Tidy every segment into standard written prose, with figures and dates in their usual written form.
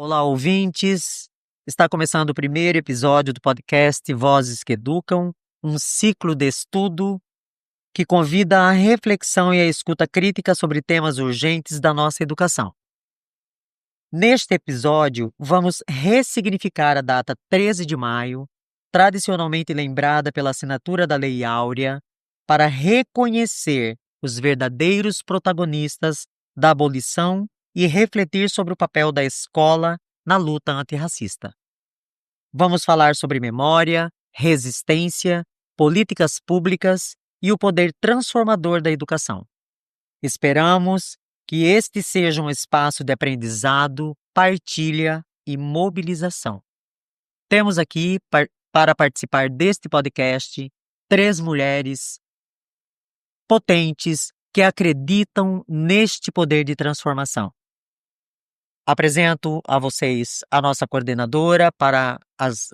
Olá, ouvintes! Está começando o primeiro episódio do podcast Vozes que Educam, um ciclo de estudo que convida à reflexão e à escuta crítica sobre temas urgentes da nossa educação. Neste episódio, vamos ressignificar a data 13 de maio, tradicionalmente lembrada pela assinatura da Lei Áurea, para reconhecer os verdadeiros protagonistas da abolição e refletir sobre o papel da escola na luta antirracista. Vamos falar sobre memória, resistência, políticas públicas e o poder transformador da educação. Esperamos que este seja um espaço de aprendizado, partilha e mobilização. Temos aqui, para participar deste podcast, 3 mulheres potentes que acreditam neste poder de transformação. Apresento a vocês a nossa coordenadora para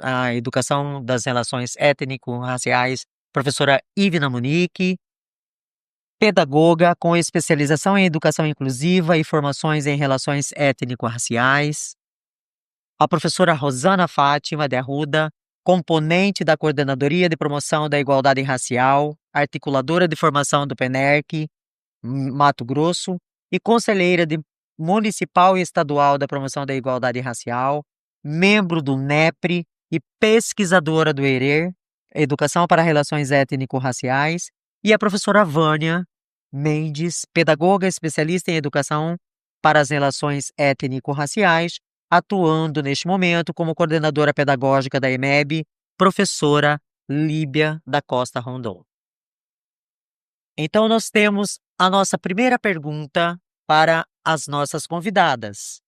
a educação das relações étnico-raciais, professora Ivna Munique, pedagoga com especialização em educação inclusiva e formações em relações étnico-raciais, a professora Rosana Fátima de Arruda, componente da Coordenadoria de Promoção da Igualdade Racial, articuladora de formação do PENERC, Mato Grosso, e conselheira municipal e estadual da Promoção da Igualdade Racial, membro do NEPRE e pesquisadora do ERER, Educação para Relações Étnico-Raciais, e a professora Vânia Mendes, pedagoga especialista em educação para as relações étnico-raciais, atuando neste momento como coordenadora pedagógica da EMEB, professora Líbia da Costa Rondon. Então, nós temos a nossa primeira pergunta para as nossas convidadas.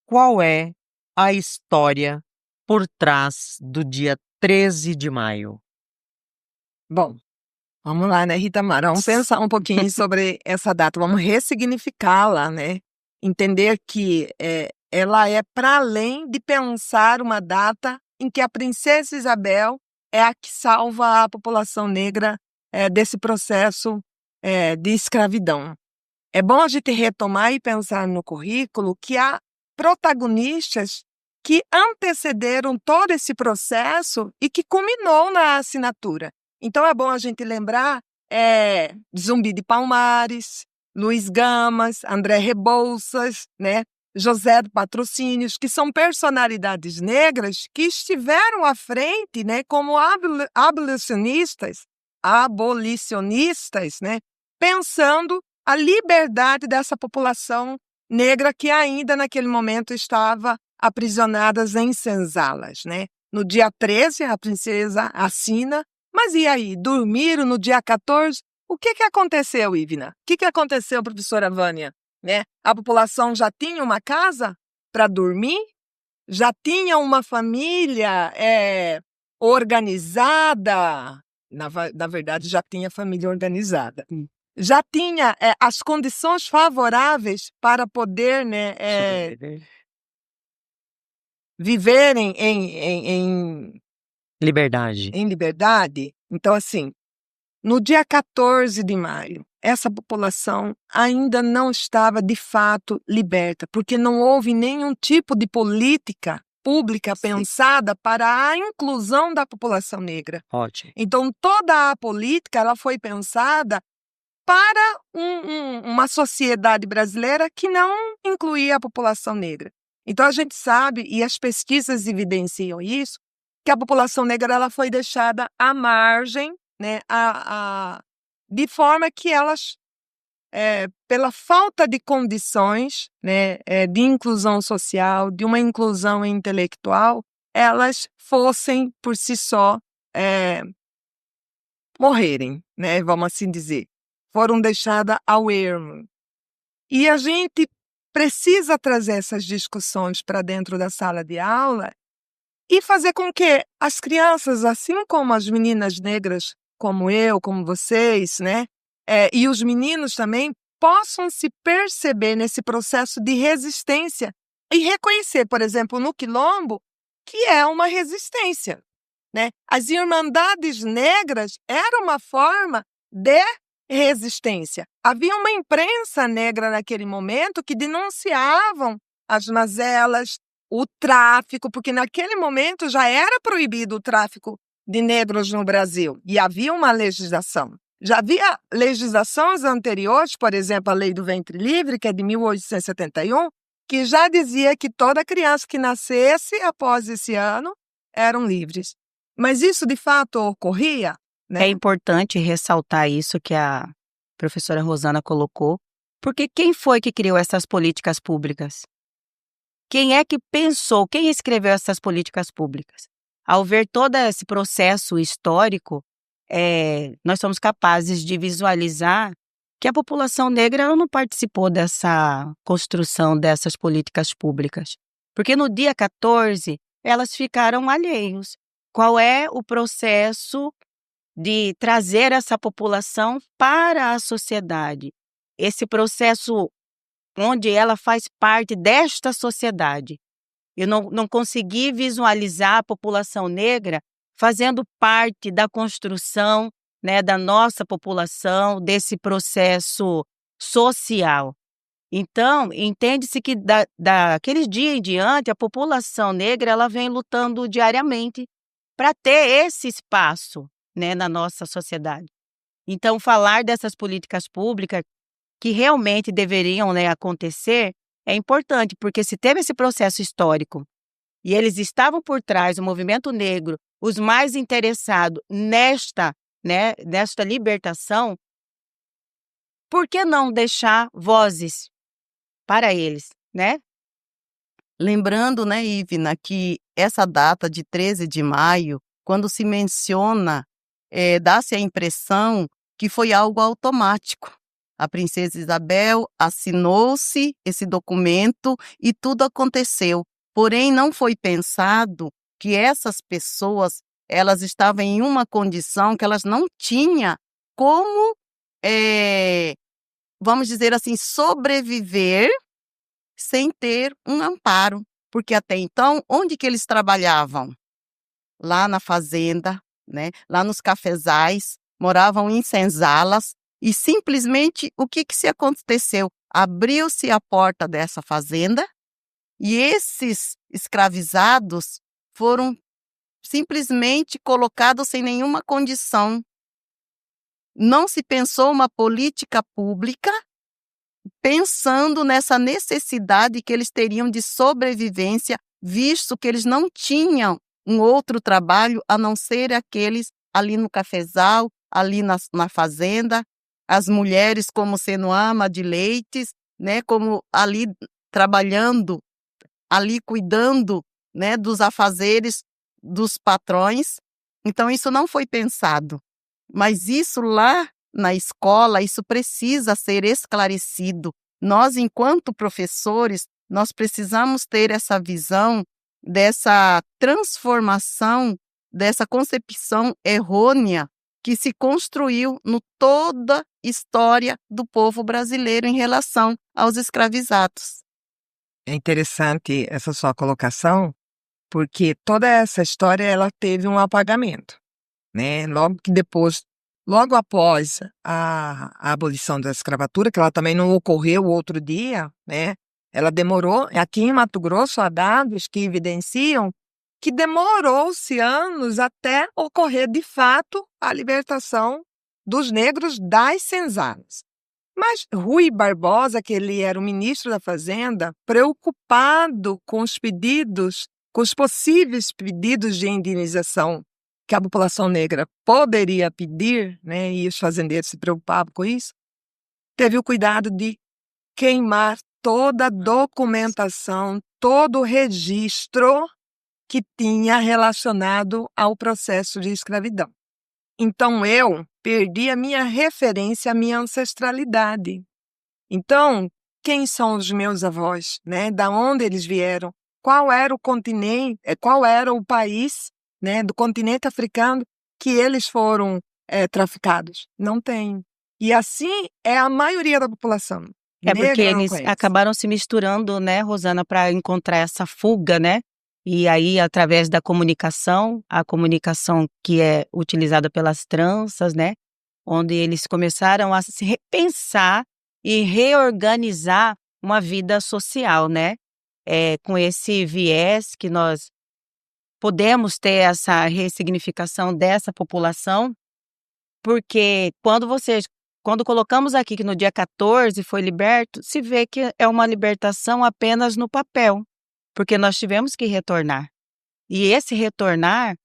Qual é a história por trás do dia 13 de maio? Bom, vamos lá, né, Rita Mara? Vamos pensar um pouquinho sobre essa data, vamos ressignificá-la, né? Entender que ela é para além de pensar uma data em que a princesa Isabel é a que salva a população negra desse processo de escravidão. É bom a gente retomar e pensar no currículo que há protagonistas que antecederam todo esse processo e que culminou na assinatura. Então é bom a gente lembrar Zumbi de Palmares, Luiz Gamas, André Rebouças, né? José do Patrocínios, que são personalidades negras que estiveram à frente, né, como abolicionistas, né, pensando a liberdade dessa população negra que ainda naquele momento estava aprisionada em senzalas, né? No dia 13, a princesa assina, mas e aí? Dormiram no dia 14? O que aconteceu, Ivna? O que aconteceu, professora Vânia? Né? A população já tinha uma casa para dormir? Já tinha uma família organizada? Na verdade, já tinha família organizada. Já tinha as condições favoráveis para poder, né, viverem em liberdade. Em liberdade. Então, assim, no dia 14 de maio, essa população ainda não estava de fato liberta, porque não houve nenhum tipo de política pública pensada para a inclusão da população negra. Ótimo. Então, toda a política ela foi pensada para uma sociedade brasileira que não incluía a população negra. Então, a gente sabe, e as pesquisas evidenciam isso, que a população negra ela foi deixada à margem, né, de forma que elas, pela falta de condições, né, de inclusão social, de uma inclusão intelectual, elas fossem, por si só, morrerem, né, vamos assim dizer. Foram deixadas ao ermo. E a gente precisa trazer essas discussões para dentro da sala de aula e fazer com que as crianças, assim como as meninas negras, como eu, como vocês, né, e os meninos também, possam se perceber nesse processo de resistência e reconhecer, por exemplo, no Quilombo, que é uma resistência, né? As Irmandades Negras era uma forma de resistência. Havia uma imprensa negra naquele momento que denunciavam as mazelas, o tráfico, porque naquele momento já era proibido o tráfico de negros no Brasil e havia uma legislação. Já havia legislações anteriores, por exemplo, a Lei do Ventre Livre, que é de 1871, que já dizia que toda criança que nascesse após esse ano eram livres. Mas isso, de fato, ocorria, É né? importante ressaltar isso que a professora Rosana colocou, porque quem foi que criou essas políticas públicas? Quem é que pensou, quem escreveu essas políticas públicas? Ao ver todo esse processo histórico, nós somos capazes de visualizar que a população negra ela não participou dessa construção dessas políticas públicas. Porque no dia 14, elas ficaram alheios. Qual é o processo de trazer essa população para a sociedade? Esse processo onde ela faz parte desta sociedade. Eu não consegui visualizar a população negra fazendo parte da construção, né, da nossa população, desse processo social. Então, entende-se que daqueles dias em diante, a população negra ela vem lutando diariamente para ter esse espaço, né, na nossa sociedade. Então, falar dessas políticas públicas que realmente deveriam, né, acontecer é importante, porque se teve esse processo histórico e eles estavam por trás, o movimento negro, os mais interessados nesta libertação, por que não deixar vozes para eles, né? Lembrando, né, Ivna, que essa data de 13 de maio, quando se menciona, dá-se a impressão que foi algo automático. A princesa Isabel assinou-se esse documento e tudo aconteceu. Porém, não foi pensado que essas pessoas elas estavam em uma condição que elas não tinham como, vamos dizer assim, sobreviver sem ter um amparo. Porque até então, onde que eles trabalhavam? Lá na fazenda, né? Lá nos cafezais, moravam em senzalas. E simplesmente o que se aconteceu? Abriu-se a porta dessa fazenda e esses escravizados foram simplesmente colocados sem nenhuma condição. Não se pensou uma política pública pensando nessa necessidade que eles teriam de sobrevivência, visto que eles não tinham um outro trabalho a não ser aqueles ali no cafezal, ali na fazenda. As mulheres como sendo ama de leites, né, como ali trabalhando, ali cuidando, né, dos afazeres dos patrões. Então isso não foi pensado, mas isso lá na escola, isso precisa ser esclarecido. Nós, enquanto professores, nós precisamos ter essa visão dessa transformação, dessa concepção errônea que se construiu no toda a história do povo brasileiro em relação aos escravizados. É interessante essa sua colocação, porque toda essa história ela teve um apagamento, né? Logo após a abolição da escravatura, que ela também não ocorreu outro dia, né? Ela demorou. Aqui em Mato Grosso há dados que evidenciam que demorou-se anos até ocorrer de fato a libertação dos negros das senzalas. Mas Rui Barbosa, que ele era o ministro da Fazenda, preocupado com os pedidos, com os possíveis pedidos de indenização que a população negra poderia pedir, né, e os fazendeiros se preocupavam com isso, teve o cuidado de queimar toda a documentação, todo o registro que tinha relacionado ao processo de escravidão. Então, eu perdi a minha referência, a minha ancestralidade. Então, quem são os meus avós, né? Da onde eles vieram? Qual era o continente, qual era o país, né, do continente africano que eles foram traficados? Não tem. E assim é a maioria da população. Porque Negra não eles conhece. acabaram se misturando, né, Rosana, para encontrar essa fuga, né? E aí, através da comunicação, a comunicação que é utilizada pelas tranças, né? onde eles começaram a se repensar e reorganizar uma vida social, né? Com esse viés que nós podemos ter essa ressignificação dessa população, porque quando colocamos aqui que no dia 14 foi liberto, se vê que é uma libertação apenas no papel, porque nós tivemos que retornar. E esse retornar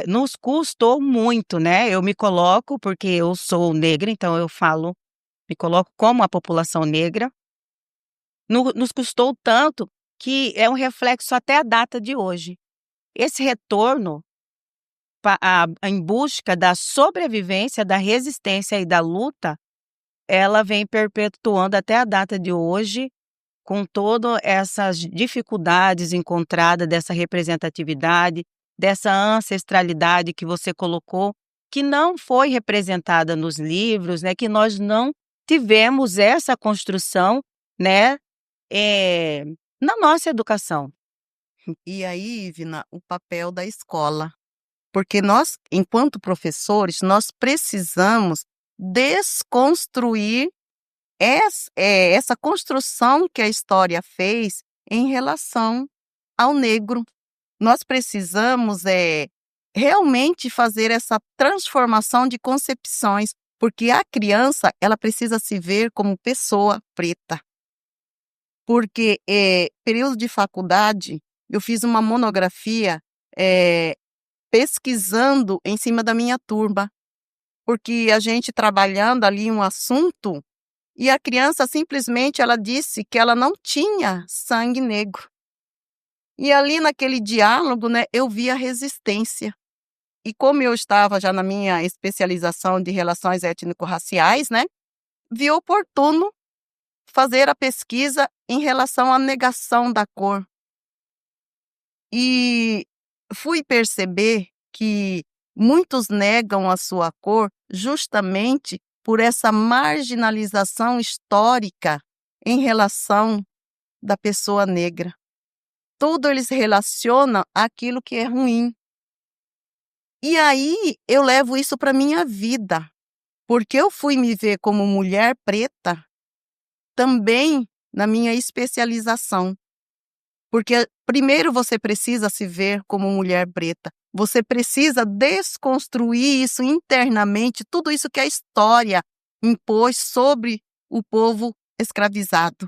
nos custou muito, né? Eu me coloco, porque eu sou negra, então eu falo, me coloco como a população negra. Nos custou tanto que é um reflexo até a data de hoje. Esse retorno em busca da sobrevivência, da resistência e da luta, ela vem perpetuando até a data de hoje, com todas essas dificuldades encontradas dessa representatividade, dessa ancestralidade que você colocou, que não foi representada nos livros, né, que nós não tivemos essa construção, né, na nossa educação. E aí, Ivna, o papel da escola. Porque nós, enquanto professores, nós precisamos desconstruir essa construção que a história fez em relação ao negro. Nós precisamos realmente fazer essa transformação de concepções, porque a criança ela precisa se ver como pessoa preta. Porque período de faculdade, eu fiz uma monografia pesquisando em cima da minha turma, porque a gente trabalhando ali um assunto e a criança simplesmente ela disse que ela não tinha sangue negro. E ali naquele diálogo, né, eu vi a resistência. E como eu estava já na minha especialização de relações étnico-raciais, né, vi oportuno fazer a pesquisa em relação à negação da cor. E fui perceber que muitos negam a sua cor justamente por essa marginalização histórica em relação da pessoa negra. Tudo eles relacionam àquilo que é ruim. E aí eu levo isso para a minha vida, porque eu fui me ver como mulher preta também na minha especialização. Porque primeiro você precisa se ver como mulher preta. Você precisa desconstruir isso internamente, tudo isso que a história impôs sobre o povo escravizado.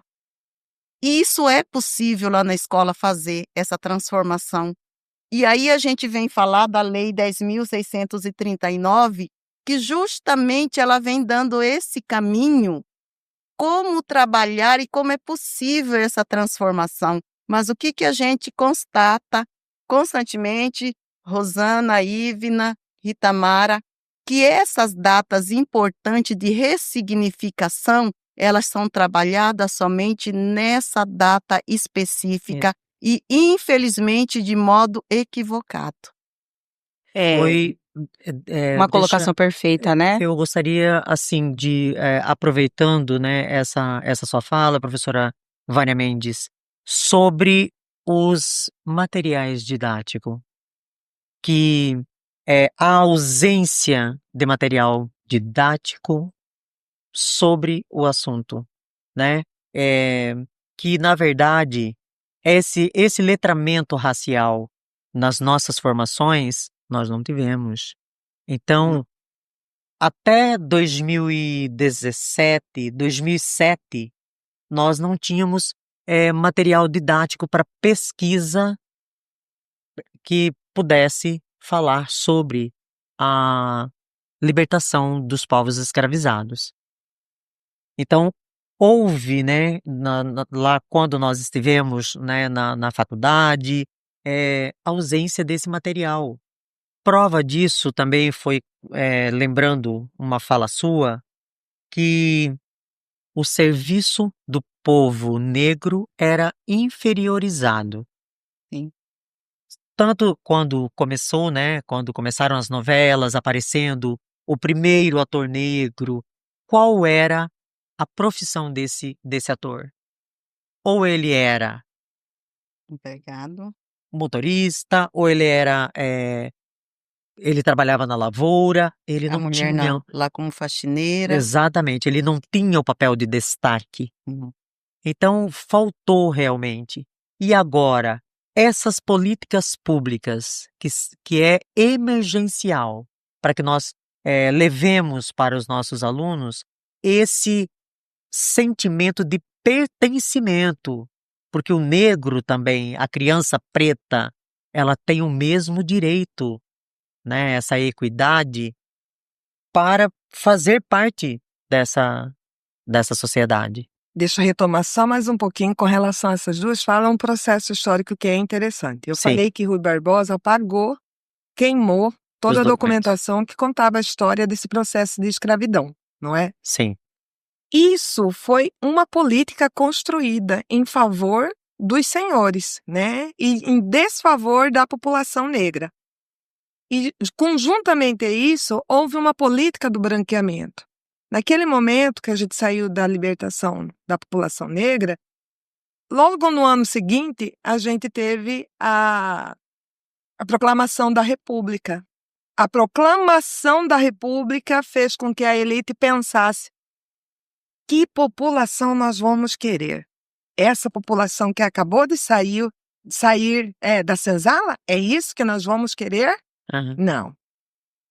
E isso é possível lá na escola fazer essa transformação. E aí a gente vem falar da Lei 10.639, que justamente ela vem dando esse caminho, como trabalhar e como é possível essa transformação. Mas o que a gente constata constantemente, Rosana, Ivna, Ritamara, que essas datas importantes de ressignificação, elas são trabalhadas somente nessa data específica e, infelizmente, de modo equivocado. Foi, Uma colocação perfeita, né? eu gostaria, assim, de, aproveitando, né, essa sua fala, professora Vânia Mendes, sobre os materiais didáticos, que a ausência de material didático sobre o assunto, né? Que, na verdade, esse letramento racial nas nossas formações, nós não tivemos. Então, até 2017, 2007, nós não tínhamos material didático para pesquisa que pudesse falar sobre a libertação dos povos escravizados. Então, houve, né, lá quando nós estivemos, né, na faculdade, ausência desse material. Prova disso também foi, lembrando uma fala sua, que o serviço do povo negro era inferiorizado. Sim. Tanto quando começou, né, quando começaram as novelas aparecendo o primeiro ator negro, qual era a profissão desse ator? Ou ele era Empregado. motorista, ou ele era ele trabalhava na lavoura, ele A não mulher tinha. lá como faxineira. Exatamente, ele não tinha o papel de destaque. Uhum. Então, faltou realmente. E agora, essas políticas públicas, que é emergencial, para que nós levemos para os nossos alunos esse sentimento de pertencimento, porque o negro também, a criança preta, ela tem o mesmo direito, né, essa equidade, para fazer parte dessa sociedade. Deixa eu retomar só mais um pouquinho com relação a essas duas falas, um processo histórico que é interessante. Eu Sim. falei que Rui Barbosa apagou, queimou toda Os a documentos. documentação que contava a história desse processo de escravidão, não é? Sim, Isso foi uma política construída em favor dos senhores, né? E em desfavor da população negra. E, conjuntamente a isso, houve uma política do branqueamento. Naquele momento que a gente saiu da libertação da população negra, logo no ano seguinte, a gente teve a proclamação da República. A proclamação da República fez com que a elite pensasse: que população nós vamos querer? Essa população que acabou de sair da senzala? É isso que nós vamos querer? aham, Não.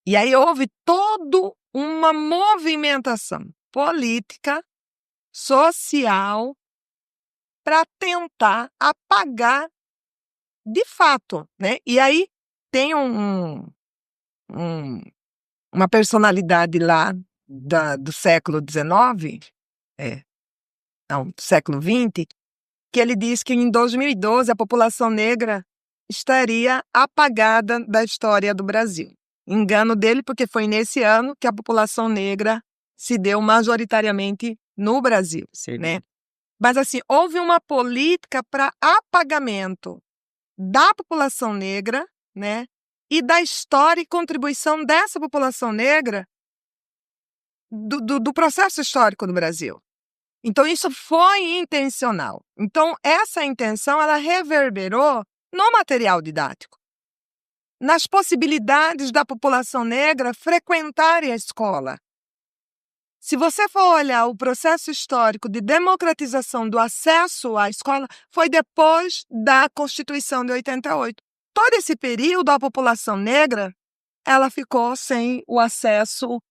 E aí houve toda uma movimentação política, social, para tentar apagar de fato, né? E aí tem uma personalidade lá do século XIX, do século XX, que ele diz que em 2012 a população negra estaria apagada da história do Brasil. Engano dele, porque foi nesse ano que a população negra se deu majoritariamente no Brasil, sim. né? Mas assim, houve uma política para apagamento da população negra, né? E da história e contribuição dessa população negra do processo histórico do Brasil. Então, isso foi intencional. Então, essa intenção, ela reverberou no material didático, nas possibilidades da população negra frequentarem a escola. Se você for olhar o processo histórico de democratização do acesso à escola, foi depois da Constituição de 88. Todo esse período, a população negra, ela ficou sem o acesso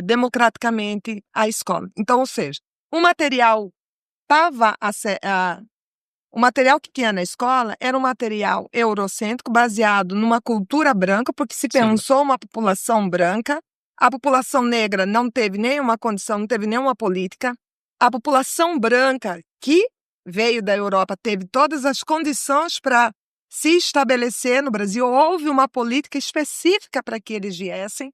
democraticamente à escola. Então, ou seja, o material que tinha na escola era um material eurocêntrico, baseado numa cultura branca, porque se pensou uma população branca. A população negra não teve nenhuma condição, não teve nenhuma política. A população branca, que veio da Europa, teve todas as condições para se estabelecer no Brasil. Houve uma política específica para que eles viessem.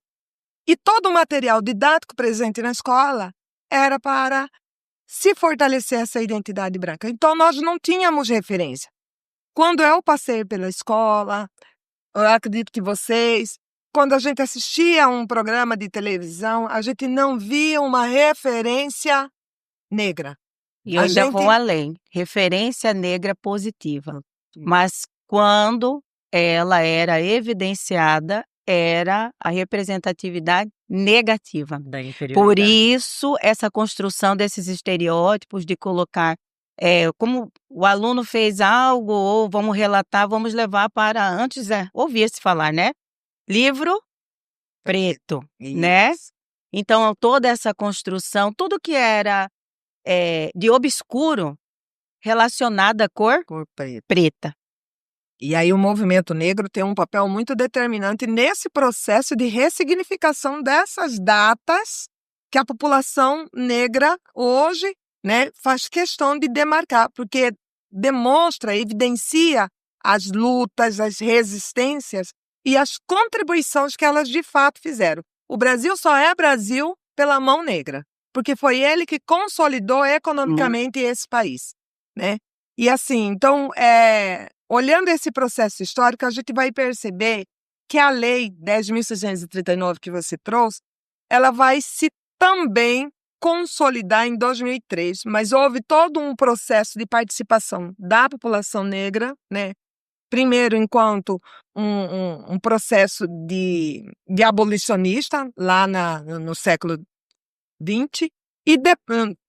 E todo o material didático presente na escola era para se fortalecer essa identidade branca. Então, nós não tínhamos referência. Quando eu passei pela escola, eu acredito que vocês, quando a gente assistia a um programa de televisão, a gente não via uma referência negra. E eu ainda vou além, referência negra positiva. Mas quando ela era evidenciada, era a representatividade negativa. Da inferioridade. Por isso, essa construção desses estereótipos de colocar, como o aluno fez algo, ou vamos relatar, vamos levar para antes, ouvir-se falar, né? Livro preto, né? Então, toda essa construção, tudo que era de obscuro relacionado à cor preta. E aí o movimento negro tem um papel muito determinante nesse processo de ressignificação dessas datas que a população negra hoje, né, faz questão de demarcar, porque demonstra, evidencia as lutas, as resistências e as contribuições que elas de fato fizeram. O Brasil só é Brasil pela mão negra, porque foi ele que consolidou economicamente esse país, né? E assim, então, olhando esse processo histórico, a gente vai perceber que a Lei 10.639 que você trouxe, ela vai se também consolidar em 2003, mas houve todo um processo de participação da população negra, né, primeiro enquanto um processo de abolicionista, lá no século XX, e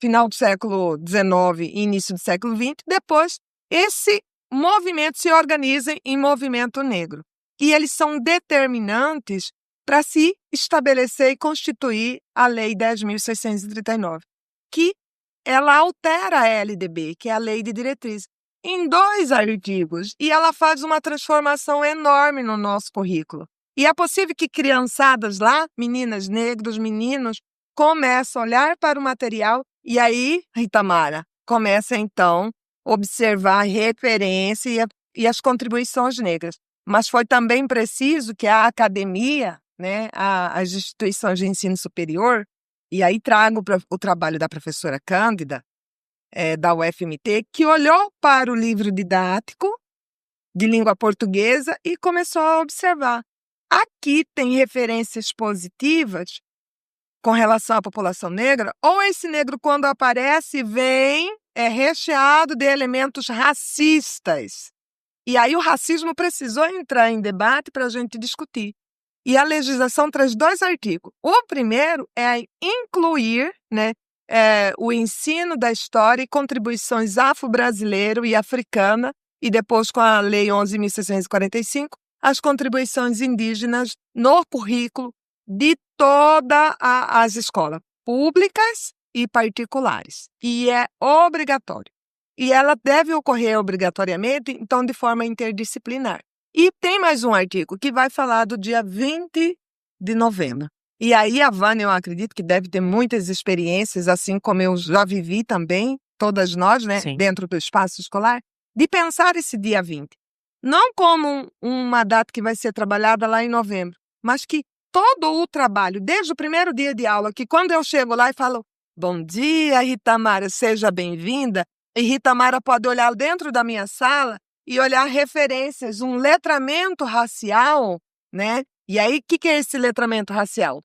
final do século XIX e início do século XX, depois esse movimento se organiza em movimento negro. E eles são determinantes para se estabelecer e constituir a Lei 10.639, que ela altera a LDB, que é a Lei de Diretrizes, em 2 artigos, e ela faz uma transformação enorme no nosso currículo. E é possível que criançadas lá, meninas, negros, meninos, comecem a olhar para o material e aí, Ritamara, começa então a observar a referência e as contribuições negras. Mas foi também preciso que a academia, né, as instituições de ensino superior, e aí trago o trabalho da professora Cândida, da UFMT, que olhou para o livro didático de língua portuguesa e começou a observar. Aqui tem referências positivas com relação à população negra, ou esse negro, quando aparece, vem recheado de elementos racistas. E aí o racismo precisou entrar em debate para a gente discutir. E a legislação traz 2 artigos. O primeiro é incluir, né, o ensino da história e contribuições afro-brasileiro e africana, e depois com a Lei 11.645, as contribuições indígenas no currículo de todas as escolas públicas e particulares. E é obrigatório. E ela deve ocorrer obrigatoriamente, então, de forma interdisciplinar. E tem mais um artigo que vai falar do dia 20 de novembro. E aí a Vânia, eu acredito que deve ter muitas experiências, assim como eu já vivi também, todas nós, né, Sim. dentro do espaço escolar, de pensar esse dia 20. Não como uma data que vai ser trabalhada lá em novembro, mas que todo o trabalho, desde o primeiro dia de aula, que quando eu chego lá e falo, bom dia, Ritamara, seja bem-vinda, e Ritamara pode olhar dentro da minha sala e olhar referências, um letramento racial, né? E aí, o que é esse letramento racial?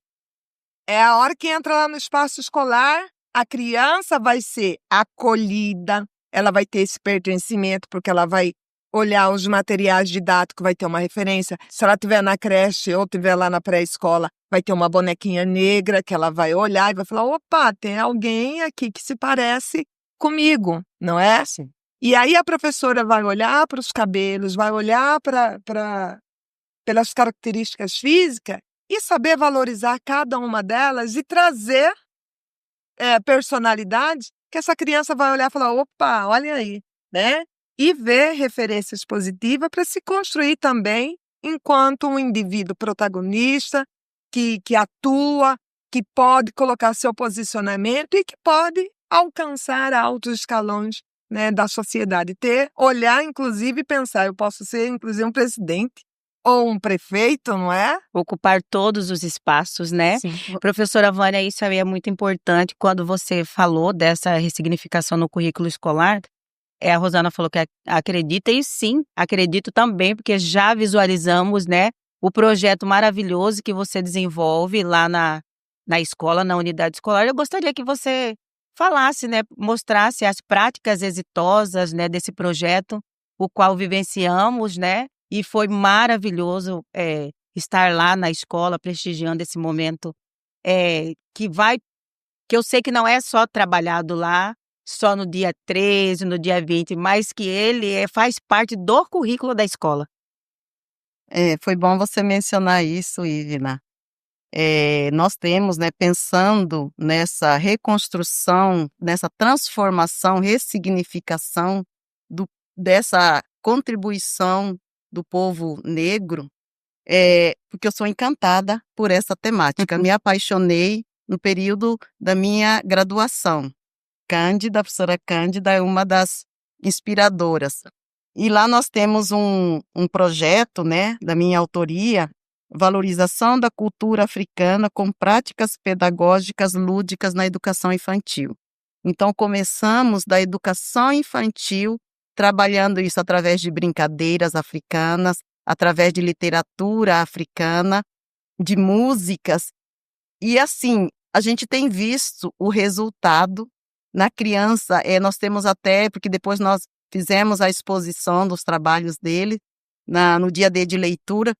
É a hora que entra lá no espaço escolar, a criança vai ser acolhida, ela vai ter esse pertencimento, porque ela vai olhar os materiais didáticos, vai ter uma referência. Se ela estiver na creche ou estiver lá na pré-escola, vai ter uma bonequinha negra que ela vai olhar e vai falar, opa, tem alguém aqui que se parece comigo, não é? Sim. E aí a professora vai olhar para os cabelos, vai olhar pelas características físicas e saber valorizar cada uma delas e trazer personalidades que essa criança vai olhar e falar, opa, olha aí, né? E ver referências positivas para se construir também enquanto um indivíduo protagonista, que atua, que pode colocar seu posicionamento e que pode alcançar altos escalões, né, da sociedade. Olhar, inclusive, e pensar, eu posso ser, inclusive, um presidente ou um prefeito, não é? Ocupar todos os espaços, né? Sim. Professora Vânia, isso aí é muito importante. Quando você falou dessa ressignificação no currículo escolar, a Rosana falou que acredita, e sim, acredito também, porque já visualizamos, né, o projeto maravilhoso que você desenvolve lá na escola, na unidade escolar. Eu gostaria que você falasse, né, mostrasse as práticas exitosas, né, desse projeto, o qual vivenciamos, né, e foi maravilhoso estar lá na escola prestigiando esse momento que eu sei que não é só trabalhado lá, só no dia 13, no dia 20, mas que ele faz parte do currículo da escola. Foi bom você mencionar isso, Ivna. Nós temos, né, pensando nessa reconstrução, nessa transformação, ressignificação dessa contribuição do povo negro, porque eu sou encantada por essa temática. Me apaixonei no período da minha graduação. Cândida, a professora Cândida é uma das inspiradoras. E lá nós temos um projeto, né, da minha autoria, valorização da cultura africana com práticas pedagógicas lúdicas na educação infantil. Então, começamos da educação infantil, trabalhando isso através de brincadeiras africanas, através de literatura africana, de músicas. E assim, a gente tem visto o resultado na criança. Nós temos até, porque depois nós fizemos a exposição dos trabalhos dele, no dia D de leitura,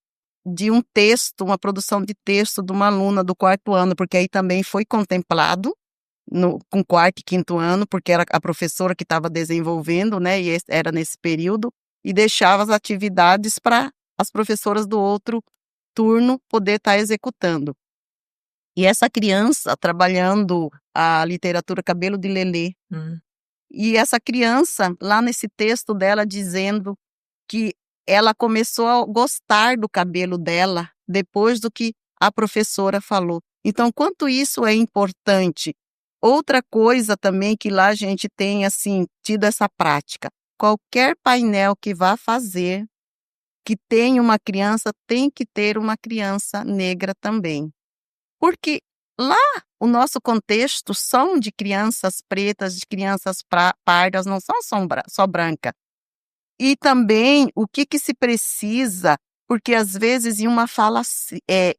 de um texto, uma produção de texto de uma aluna do 4º ano, porque aí também foi contemplado com 4º e 5º ano, porque era a professora que estava desenvolvendo, né, e era nesse período, e deixava as atividades para as professoras do outro turno poder estar executando. E essa criança trabalhando a literatura Cabelo de Lelê, e essa criança, lá nesse texto dela, dizendo que ela começou a gostar do cabelo dela depois do que a professora falou. Então, quanto isso é importante. Outra coisa também que lá a gente tem, assim, tido essa prática. Qualquer painel que vá fazer, que tenha uma criança, tem que ter uma criança negra também. Porque lá o nosso contexto são de crianças pretas, de crianças pardas, não são só branca. E também o que se precisa, porque às vezes em uma fala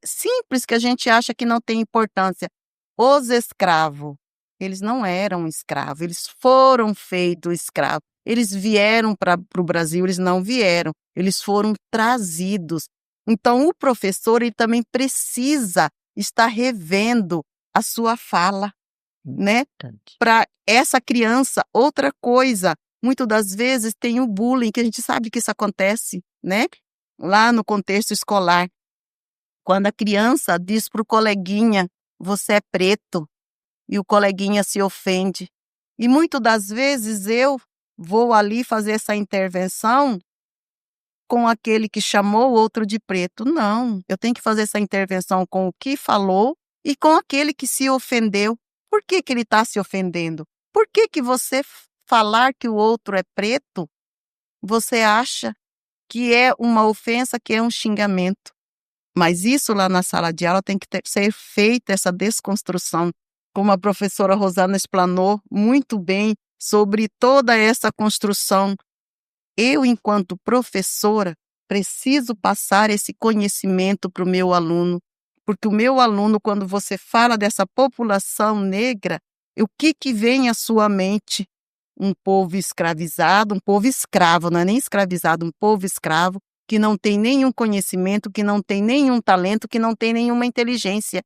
simples que a gente acha que não tem importância, os escravos, eles não eram escravos, eles foram feitos escravos. Eles vieram para o Brasil, eles não vieram, eles foram trazidos. Então o professor ele também precisa estar revendo a sua fala, né? Para essa criança. Outra coisa, muitas das vezes tem o bullying, que a gente sabe que isso acontece, né? Lá no contexto escolar. Quando a criança diz para o coleguinha, você é preto, e o coleguinha se ofende. E muitas das vezes eu vou ali fazer essa intervenção com aquele que chamou o outro de preto. Não, eu tenho que fazer essa intervenção com o que falou e com aquele que se ofendeu. Por que ele está se ofendendo? Por que você falar que o outro é preto, você acha que é uma ofensa, que é um xingamento? Mas isso lá na sala de aula tem que ser feita essa desconstrução, como a professora Rosana explanou muito bem sobre toda essa construção. Eu, enquanto professora, preciso passar esse conhecimento para o meu aluno, porque o meu aluno, quando você fala dessa população negra, o que vem à sua mente? Um povo escravizado, um povo escravo, não é nem escravizado, um povo escravo, que não tem nenhum conhecimento, que não tem nenhum talento, que não tem nenhuma inteligência.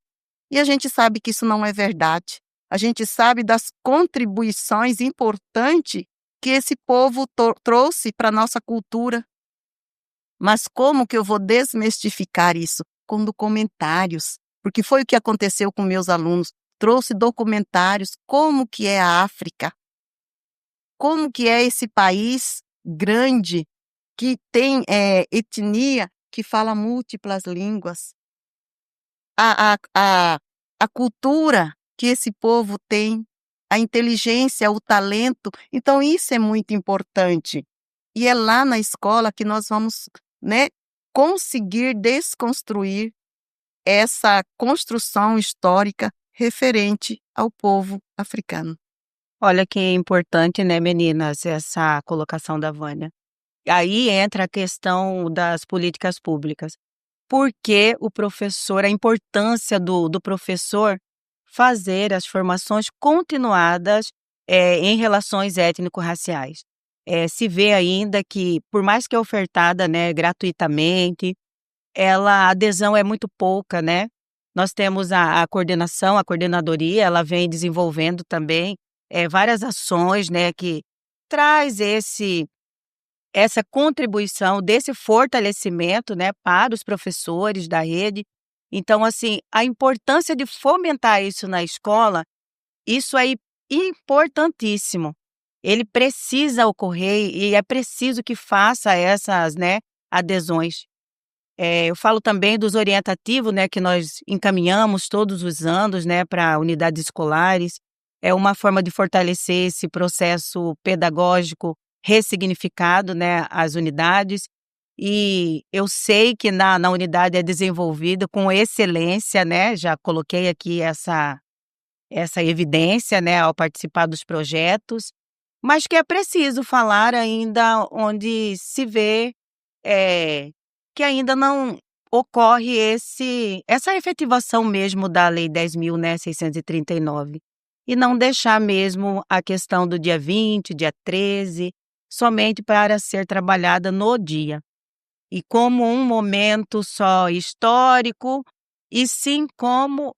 E a gente sabe que isso não é verdade. A gente sabe das contribuições importantes que esse povo trouxe para a nossa cultura. Mas como que eu vou desmistificar isso? Com documentários. Porque foi o que aconteceu com meus alunos. Trouxe documentários, como que é a África, como que é esse país grande, que tem etnia, que fala múltiplas línguas. A cultura que esse povo tem, a inteligência, o talento. Então, isso é muito importante. E é lá na escola que nós vamos, né, conseguir desconstruir essa construção histórica referente ao povo africano. Olha que importante, né, meninas, essa colocação da Vânia. Aí entra a questão das políticas públicas. Por que o professor, a importância do professor fazer as formações continuadas em relações étnico-raciais. Se vê ainda que, por mais que é ofertada, né, gratuitamente, a adesão é muito pouca, né? Nós temos a coordenação, a coordenadoria, ela vem desenvolvendo também várias ações, né, que traz essa contribuição desse fortalecimento, né, para os professores da rede. Então, assim, a importância de fomentar isso na escola, isso é importantíssimo. Ele precisa ocorrer e é preciso que faça essas, né, adesões. Eu falo também dos orientativos, né, que nós encaminhamos todos os anos, né, para unidades escolares. É uma forma de fortalecer esse processo pedagógico ressignificado, né, as unidades. E eu sei que na unidade é desenvolvido com excelência, né, já coloquei aqui essa evidência, né, ao participar dos projetos, mas que é preciso falar ainda onde se vê que ainda não ocorre essa efetivação mesmo da Lei 10.639, e não deixar mesmo a questão do dia 20, dia 13, somente para ser trabalhada no dia. e como um momento só histórico, e sim como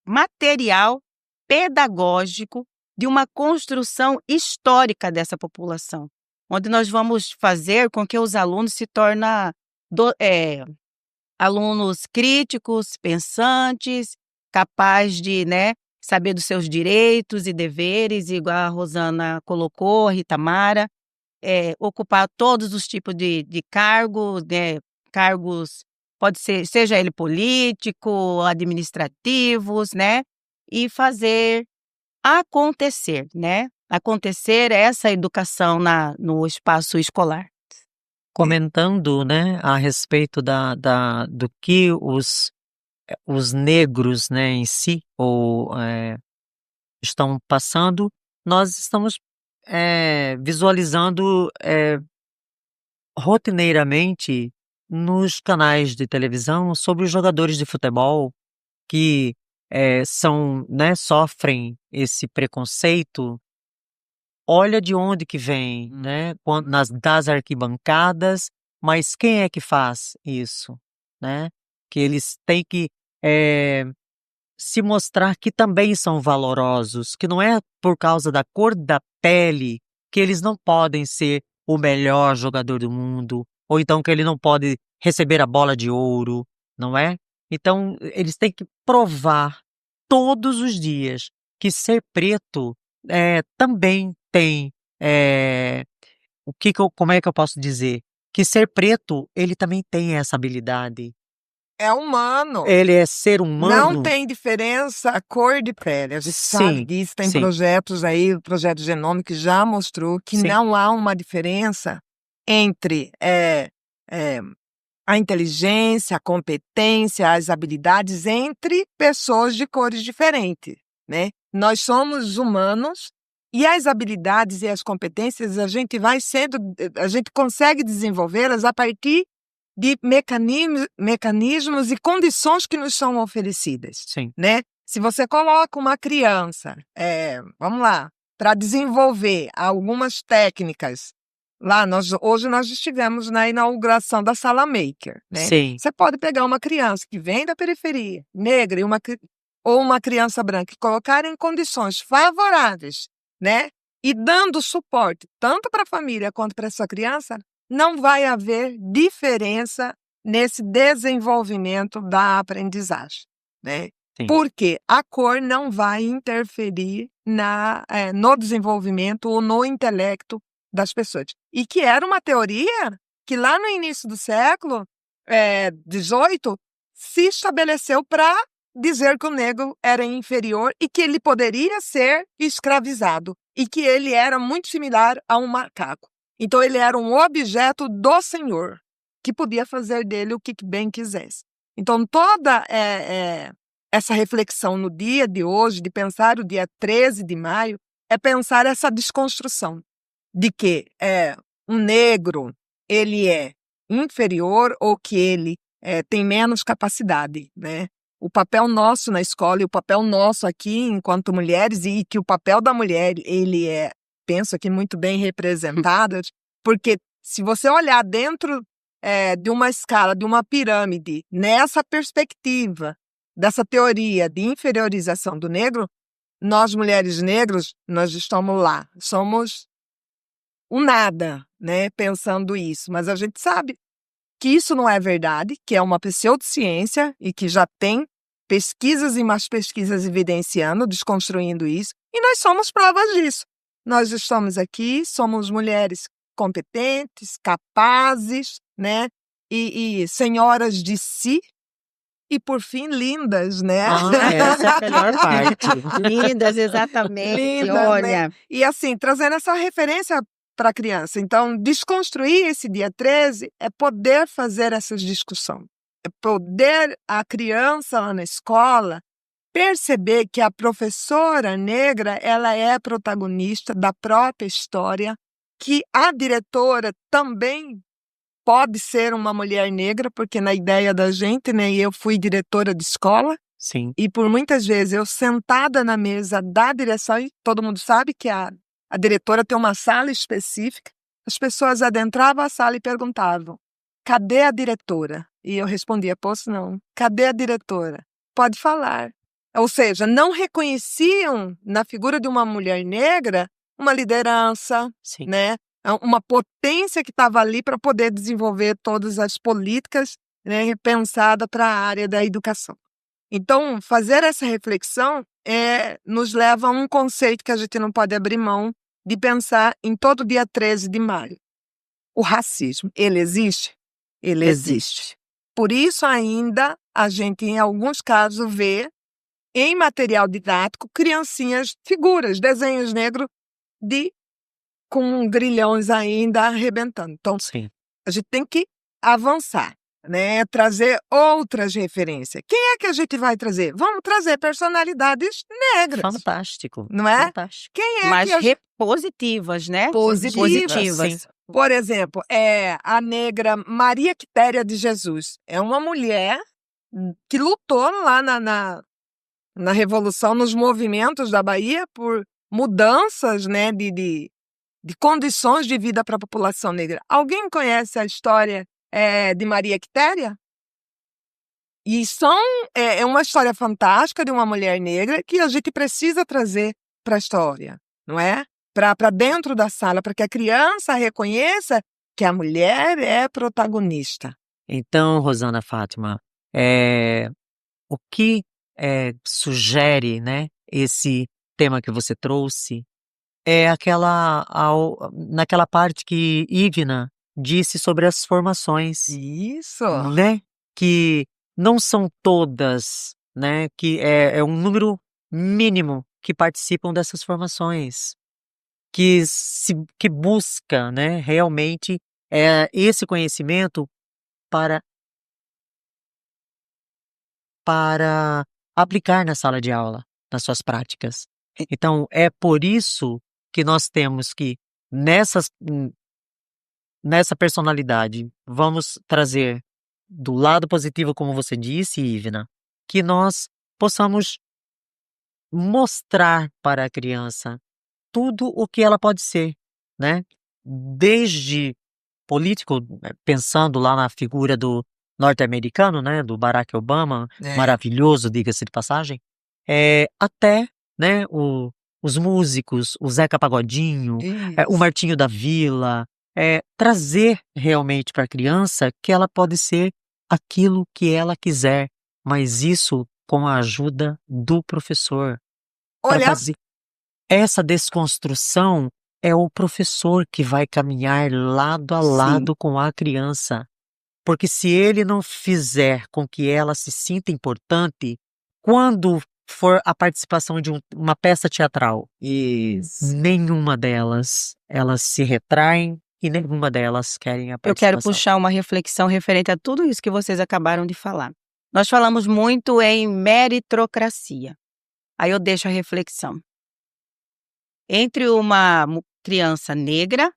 material pedagógico de uma construção histórica dessa população, onde nós vamos fazer com que os alunos se tornem alunos críticos, pensantes, capazes de, né, saber dos seus direitos e deveres, igual a Rosana colocou, a Rita Mara, ocupar todos os tipos de cargos, né, cargos, pode ser, seja ele político, administrativos, né, e fazer acontecer, né, acontecer essa educação no espaço escolar. Comentando, né, a respeito do que os negros, né, em si, estão passando, nós estamos visualizando rotineiramente nos canais de televisão sobre os jogadores de futebol que são, né, sofrem esse preconceito. Olha de onde que vem, né? Das arquibancadas, mas quem é que faz isso, né? Que eles têm que se mostrar que também são valorosos, que não é por causa da cor da pele que eles não podem ser o melhor jogador do mundo, ou então que ele não pode receber a bola de ouro, não é? Então, eles têm que provar todos os dias que ser preto também tem, como é que eu posso dizer? Que ser preto, ele também tem essa habilidade. É humano. Ele é ser Não humano. tem diferença a cor de pele. A gente sabe Sim, disso, tem sim. projetos aí, o projeto Genome que já mostrou que Sim. não há uma diferença entre a inteligência, a competência, as habilidades entre pessoas de cores diferentes, né? Nós somos humanos e as habilidades e as competências a gente consegue desenvolvê-las a partir de mecanismos e condições que nos são oferecidas, Sim. né? Se você coloca uma criança, vamos lá, para desenvolver algumas técnicas, hoje nós estivemos na inauguração da Sala Maker, né? Sim. Você pode pegar uma criança que vem da periferia, negra, ou uma criança branca, e colocar em condições favoráveis, né? E dando suporte tanto para a família quanto para essa criança, não vai haver diferença nesse desenvolvimento da aprendizagem, né? Sim. Porque a cor não vai interferir no desenvolvimento ou no intelecto das pessoas. E que era uma teoria que lá no início do século XVIII se estabeleceu para dizer que o negro era inferior e que ele poderia ser escravizado e que ele era muito similar a um macaco. Então ele era um objeto do Senhor, que podia fazer dele o que bem quisesse. Então toda essa reflexão no dia de hoje, de pensar o dia 13 de maio, é pensar essa desconstrução de que um negro ele é inferior ou que ele tem menos capacidade, né? O papel nosso na escola e o papel nosso aqui enquanto mulheres, e que o papel da mulher ele penso aqui muito bem representado, porque se você olhar dentro de uma escala, de uma pirâmide, nessa perspectiva dessa teoria de inferiorização do negro, nós mulheres negras, nós estamos lá, somos o nada, né, pensando isso, mas a gente sabe que isso não é verdade, que é uma pseudociência e que já tem pesquisas e mais pesquisas evidenciando, desconstruindo isso, e nós somos provas disso. Nós estamos aqui, somos mulheres competentes, capazes, né, e senhoras de si, e por fim, lindas, né? Essa é a melhor parte. Lindas, exatamente, Lindas, né? olha. E assim, trazendo essa referência para a criança. Então, desconstruir esse dia 13 é poder fazer essas discussões. É poder a criança lá na escola perceber que a professora negra ela é protagonista da própria história, que a diretora também pode ser uma mulher negra, porque na ideia da gente, né, eu fui diretora de escola, Sim. e por muitas vezes eu sentada na mesa da direção, e todo mundo sabe que a diretora tem uma sala específica, as pessoas adentravam a sala e perguntavam: cadê a diretora? E eu respondia: posso não. Cadê a diretora? Pode falar. Ou seja, não reconheciam na figura de uma mulher negra uma liderança, Sim. né? Uma potência que estava ali para poder desenvolver todas as políticas, né, pensadas para a área da educação. Então, fazer essa reflexão nos leva a um conceito que a gente não pode abrir mão de pensar em todo dia 13 de maio. O racismo, ele existe? Ele existe. Por isso ainda a gente, em alguns casos, vê em material didático criancinhas, figuras, desenhos negros com grilhões ainda arrebentando. Então, Sim. a gente tem que avançar, né? Trazer outras referências. Quem é que a gente vai trazer? Vamos trazer personalidades negras, Fantástico. não é? Fantástico. Quem é Mas que positivas, né? Positivas. Sim. Por exemplo, a negra Maria Quitéria de Jesus. É uma mulher que lutou lá na Revolução, nos movimentos da Bahia, por mudanças, né, de condições de vida para a população negra. Alguém conhece a história de Maria Quitéria? E é uma história fantástica de uma mulher negra que a gente precisa trazer para a história, não é? Para dentro da sala, para que a criança reconheça que a mulher é protagonista. Então, Rosana Fátima, o que sugere, né, esse tema que você trouxe é naquela parte que Ivna disse sobre as formações, Isso. né, que não são todas, né, que é um número mínimo que participam dessas formações, que busca, né, realmente esse conhecimento para aplicar na sala de aula, nas suas práticas. Então, é por isso que nós temos que, nessa personalidade, vamos trazer do lado positivo, como você disse, Ivna, que nós possamos mostrar para a criança tudo o que ela pode ser, né? Desde político, pensando lá na figura do norte-americano, né, do Barack Obama, maravilhoso, diga-se de passagem, até, né, os músicos, o Zeca Pagodinho, o Martinho da Vila, trazer realmente para a criança que ela pode ser aquilo que ela quiser, mas isso com a ajuda do professor. Para Olha, fazer essa desconstrução, é o professor que vai caminhar lado a lado com a criança. Porque se ele não fizer com que ela se sinta importante, quando for a participação de uma peça teatral, nenhuma delas, elas se retraem e nenhuma delas querem a Eu quero participação. puxar uma reflexão referente a tudo isso que vocês acabaram de falar. Nós falamos muito em meritocracia. Aí eu deixo a reflexão. Entre uma criança negra,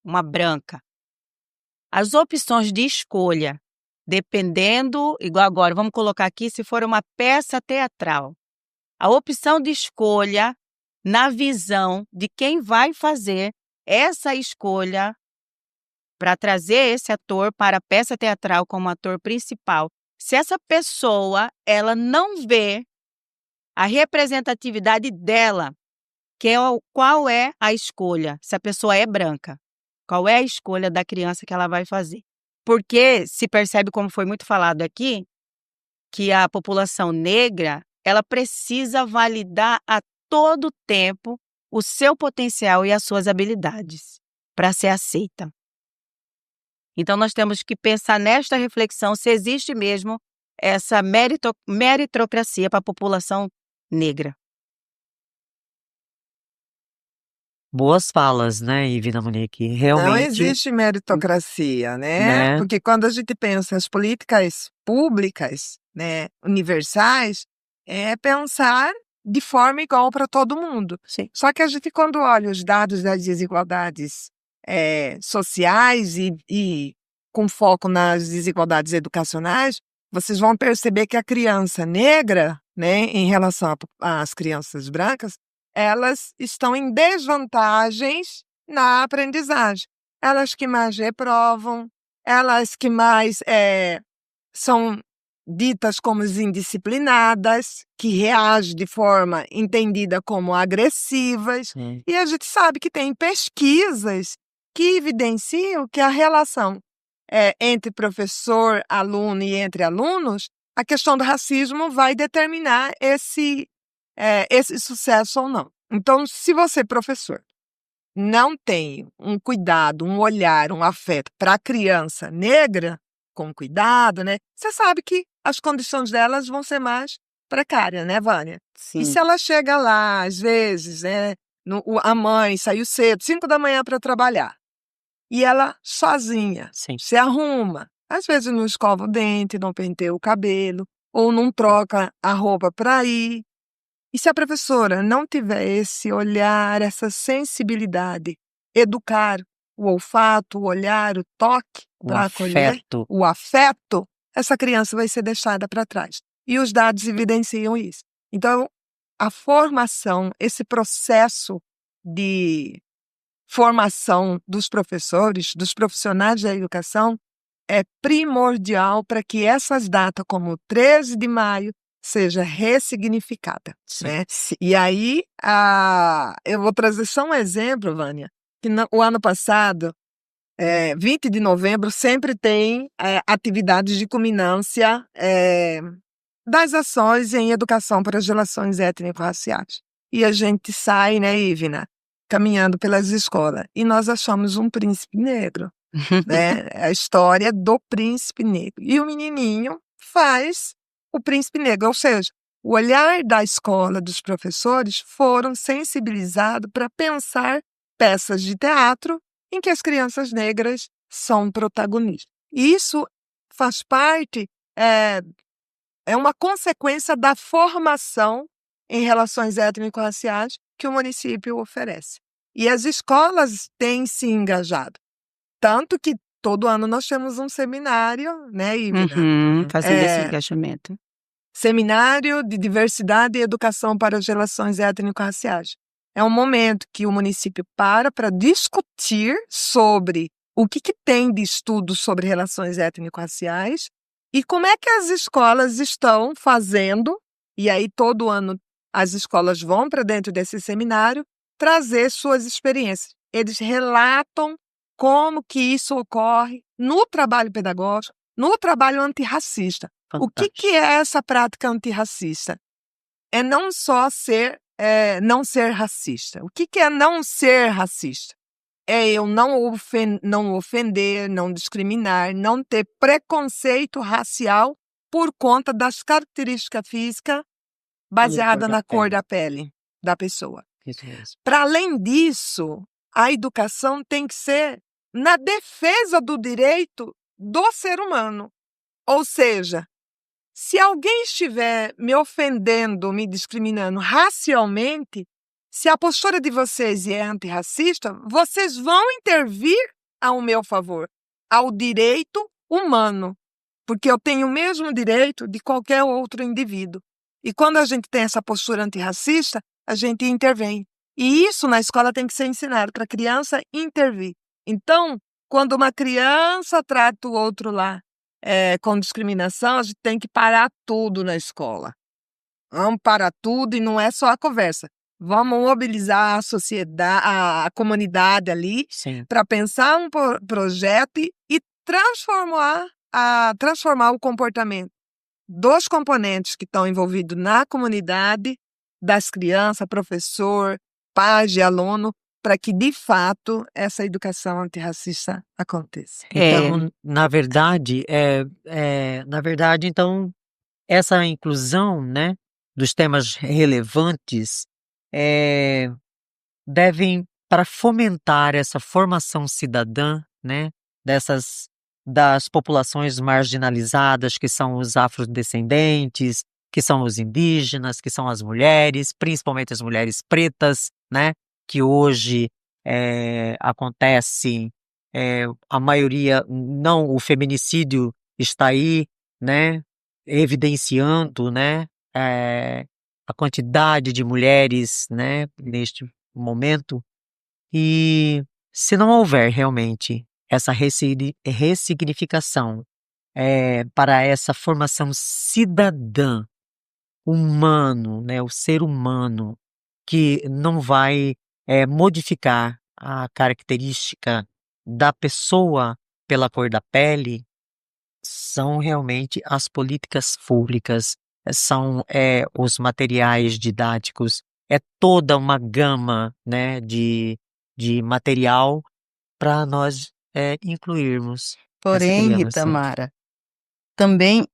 uma branca, as opções de escolha, dependendo, igual agora, vamos colocar aqui, se for uma peça teatral, a opção de escolha na visão de quem vai fazer essa escolha para trazer esse ator para a peça teatral como ator principal. Se essa pessoa, ela não vê a representatividade dela, qual é a escolha? Se a pessoa é branca, qual é a escolha da criança que ela vai fazer? Porque se percebe, como foi muito falado aqui, que a população negra, ela precisa validar a todo tempo o seu potencial e as suas habilidades para ser aceita. Então, nós temos que pensar nesta reflexão se existe mesmo essa meritocracia para a população negra. Boas falas, né, Ivna Monique? Não Realmente, existe meritocracia, né? né? Porque quando a gente pensa as políticas públicas, né, universais, é pensar de forma igual para todo mundo. Sim. Só que a gente, quando olha os dados das desigualdades sociais e com foco nas desigualdades educacionais, vocês vão perceber que a criança negra, né, em relação às crianças brancas, elas estão em desvantagens na aprendizagem. elas que mais reprovam, elas que mais são ditas como indisciplinadas, que reagem de forma entendida como agressivas. Sim. E a gente sabe que tem pesquisas que evidenciam que a relação entre professor, aluno e entre alunos, a questão do racismo vai determinar esse sucesso ou não. Então, se você, professor, não tem um cuidado, um olhar, um afeto para a criança negra, com cuidado, né? Você sabe que as condições delas vão ser mais precárias, né, Vânia? E se Sim. ela chega lá, às vezes, né, a mãe saiu cedo, 5 da manhã para trabalhar, e ela sozinha Sim. se arruma, às vezes não escova o dente, não penteia o cabelo, ou não troca a roupa para ir. E se a professora não tiver esse olhar, essa sensibilidade, educar o olfato, o olhar, o toque O para acolher, afeto. o afeto, essa criança vai ser deixada para trás. E os dados evidenciam isso. Então, a formação, esse processo de formação dos professores, dos profissionais da educação, é primordial para que essas datas, como o 13 de maio, seja ressignificada, Sim. né? E aí, eu vou trazer só um exemplo, Vânia, que o ano passado, 20 de novembro, sempre tem atividades de culminância das ações em educação para as relações étnico-raciais. E a gente sai, né, Ivna, caminhando pelas escolas, e nós achamos um príncipe negro, né? A história do príncipe negro. E o menininho faz o príncipe negro, ou seja, o olhar da escola, dos professores, foram sensibilizados para pensar peças de teatro em que as crianças negras são protagonistas. E isso faz parte, é uma consequência da formação em relações étnico-raciais que o município oferece. E as escolas têm se engajado. Tanto que todo ano nós temos um seminário, né, Ivna? Fazendo esse engajamento. Seminário de Diversidade e Educação para as Relações Étnico-Raciais. É um momento que o município para discutir sobre o que tem de estudo sobre relações étnico-raciais e como é que as escolas estão fazendo, e aí todo ano as escolas vão para dentro desse seminário trazer suas experiências. Eles relatam como que isso ocorre no trabalho pedagógico, no trabalho antirracista. O que é essa prática antirracista? É não só não ser racista. O que é não ser racista? É eu não ofender, não discriminar, não ter preconceito racial por conta das características físicas baseadas na cor da pele da pessoa. Isso mesmo. Para além disso, a educação tem que ser na defesa do direito do ser humano. Ou seja, se alguém estiver me ofendendo, me discriminando racialmente, se a postura de vocês é antirracista, vocês vão intervir ao meu favor, ao direito humano, porque eu tenho o mesmo direito de qualquer outro indivíduo. E quando a gente tem essa postura antirracista, a gente intervém. E isso na escola tem que ser ensinado para a criança intervir. Então, quando uma criança trata o outro lá com discriminação, a gente tem que parar tudo na escola. Vamos parar tudo e não é só a conversa. Vamos mobilizar a sociedade, a comunidade ali, para pensar um projeto e transformar o comportamento dos componentes que estão envolvidos na comunidade, das crianças, professor, pais e aluno, para que, de fato, essa educação antirracista aconteça. Então, na verdade, então, essa inclusão, né, dos temas relevantes devem para fomentar essa formação cidadã, né, das populações marginalizadas, que são os afrodescendentes, que são os indígenas, que são as mulheres, principalmente as mulheres pretas, né, que hoje acontece, a maioria, não, o feminicídio está aí, né, evidenciando, né, a quantidade de mulheres, né, neste momento. E Se não houver realmente essa ressignificação para essa formação cidadã, humano, né, o ser humano, que não vai modificar a característica da pessoa pela cor da pele, são realmente as políticas públicas, são os materiais didáticos, é toda uma gama, né, de material para nós incluirmos essa Porém, Rita criança. Mara, também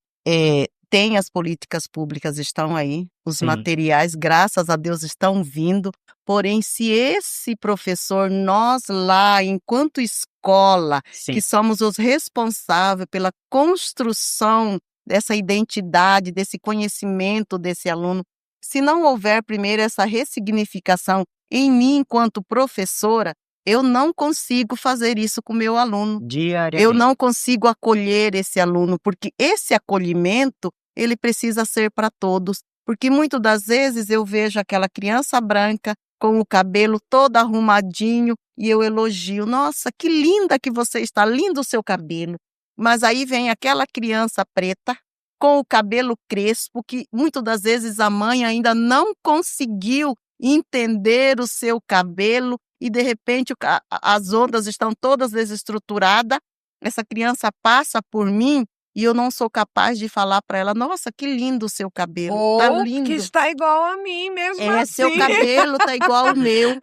tem as políticas públicas, estão aí, os Sim, materiais, graças a Deus, estão vindo. Porém, se esse professor, nós lá, enquanto escola, que sim, somos os responsáveis pela construção dessa identidade, desse conhecimento desse aluno, se não houver primeiro essa ressignificação em mim enquanto professora, eu não consigo fazer isso com o meu aluno. Eu diariamente. não consigo acolher esse aluno, porque esse acolhimento, ele precisa ser para todos. Porque muitas das vezes eu vejo aquela criança branca com o cabelo todo arrumadinho e eu elogio. Nossa, que linda que você está, lindo o seu cabelo. Mas aí vem aquela criança preta com o cabelo crespo, que muitas das vezes a mãe ainda não conseguiu entender o seu cabelo e de repente as ondas estão todas desestruturadas. Essa criança passa por mim e eu não sou capaz de falar para ela: nossa, que lindo o seu cabelo, tá Ou que lindo. está igual a mim mesmo Seu assim. cabelo tá igual ao meu.